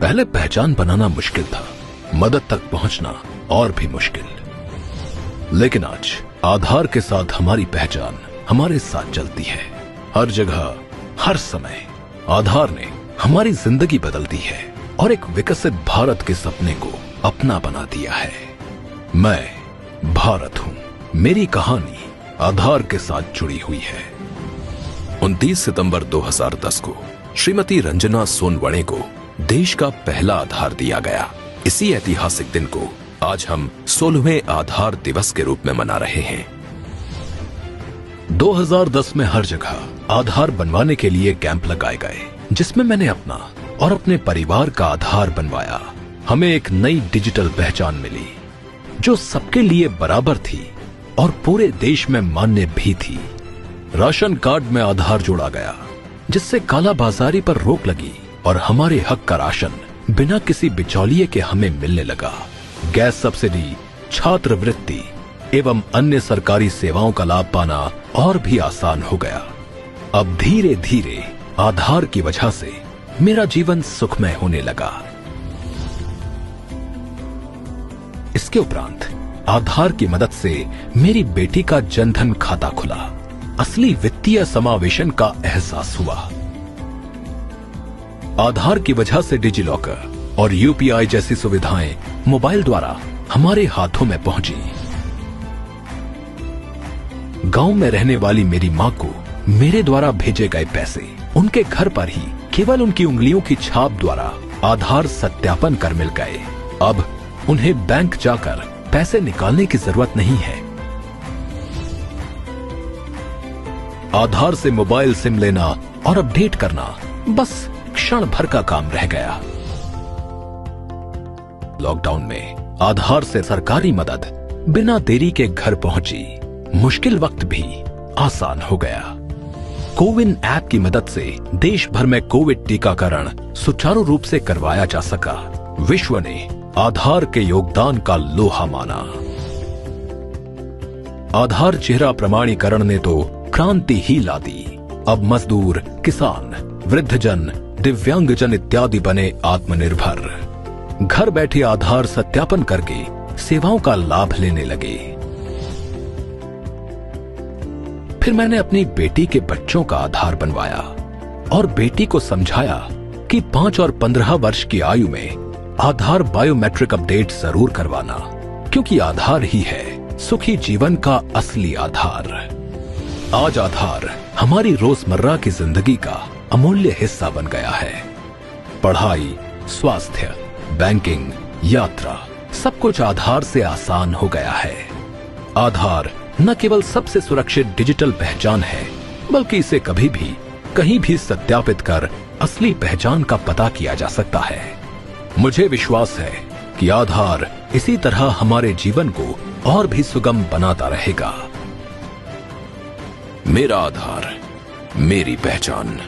पहले पहचान बनाना मुश्किल था, मदद तक पहुंचना और भी मुश्किल। लेकिन आज आधार के साथ हमारी पहचान हमारे साथ चलती है। हर जगह, हर समय आधार ने हमारी जिंदगी बदल दी है और एक विकसित भारत के सपने को अपना बना दिया है। मैं भारत हूं। मेरी कहानी आधार के साथ जुड़ी हुई है। 29 सितंबर 2010 को श्रीमती रंजना सोनवणे को देश का पहला आधार दिया गया। इसी ऐतिहासिक दिन को आज हम 16वें आधार दिवस के रूप में मना रहे हैं। 2010 में हर जगह आधार बनवाने के लिए कैंप लगाए गए, जिसमें मैंने अपना और अपने परिवार का आधार बनवाया। हमें एक नई डिजिटल पहचान मिली जो सबके लिए बराबर थी और पूरे देश में मान्य भी थी। राशन कार्ड में आधार जोड़ा गया, जिससे कालाबाजारी पर रोक लगी और हमारे हक का राशन बिना किसी बिचौलिए के हमें मिलने लगा। गैस सब्सिडी, छात्रवृत्ति एवं अन्य सरकारी सेवाओं का लाभ पाना और भी आसान हो गया। अब धीरे धीरे आधार की वजह से मेरा जीवन सुखमय होने लगा। इसके उपरांत आधार की मदद से मेरी बेटी का जनधन खाता खुला। असली वित्तीय समावेशन का एहसास हुआ। आधार की वजह से डिजिलॉकर और यूपीआई जैसी सुविधाएं मोबाइल द्वारा हमारे हाथों में पहुंची। गांव में रहने वाली मेरी मां को मेरे द्वारा भेजे गए पैसे उनके घर पर ही केवल उनकी उंगलियों की छाप द्वारा आधार सत्यापन कर मिल गए। अब उन्हें बैंक जाकर पैसे निकालने की जरूरत नहीं है। आधार से मोबाइल सिम लेना और अपडेट करना बस क्षण भर का काम रह गया। लॉकडाउन में आधार से सरकारी मदद बिना देरी के घर पहुंची। मुश्किल वक्त भी आसान हो गया। कोविन ऐप की मदद से देश भर में कोविड टीकाकरण सुचारू रूप से करवाया जा सका। विश्व ने आधार के योगदान का लोहा माना। आधार चेहरा प्रमाणीकरण ने तो क्रांति ही ला दी। अब मजदूर, किसान, वृद्धजन, दिव्यांगजन इत्यादि बने आत्मनिर्भर। घर बैठे आधार सत्यापन करके सेवाओं का लाभ लेने लगे। फिर मैंने अपनी बेटी के बच्चों का आधार बनवाया और बेटी को समझाया कि 5 और 15 वर्ष की आयु में आधार बायोमेट्रिक अपडेट जरूर करवाना, क्योंकि आधार ही है सुखी जीवन का असली आधार। आज आधार हमारी रोजमर्रा की जिंदगी का अमूल्य हिस्सा बन गया है। पढ़ाई, स्वास्थ्य, बैंकिंग, यात्रा, सब कुछ आधार से आसान हो गया है। आधार न केवल सबसे सुरक्षित डिजिटल पहचान है, बल्कि इसे कभी भी कहीं भी सत्यापित कर असली पहचान का पता किया जा सकता है। मुझे विश्वास है कि आधार इसी तरह हमारे जीवन को और भी सुगम बनाता रहेगा। मेरा आधार, मेरी पहचान।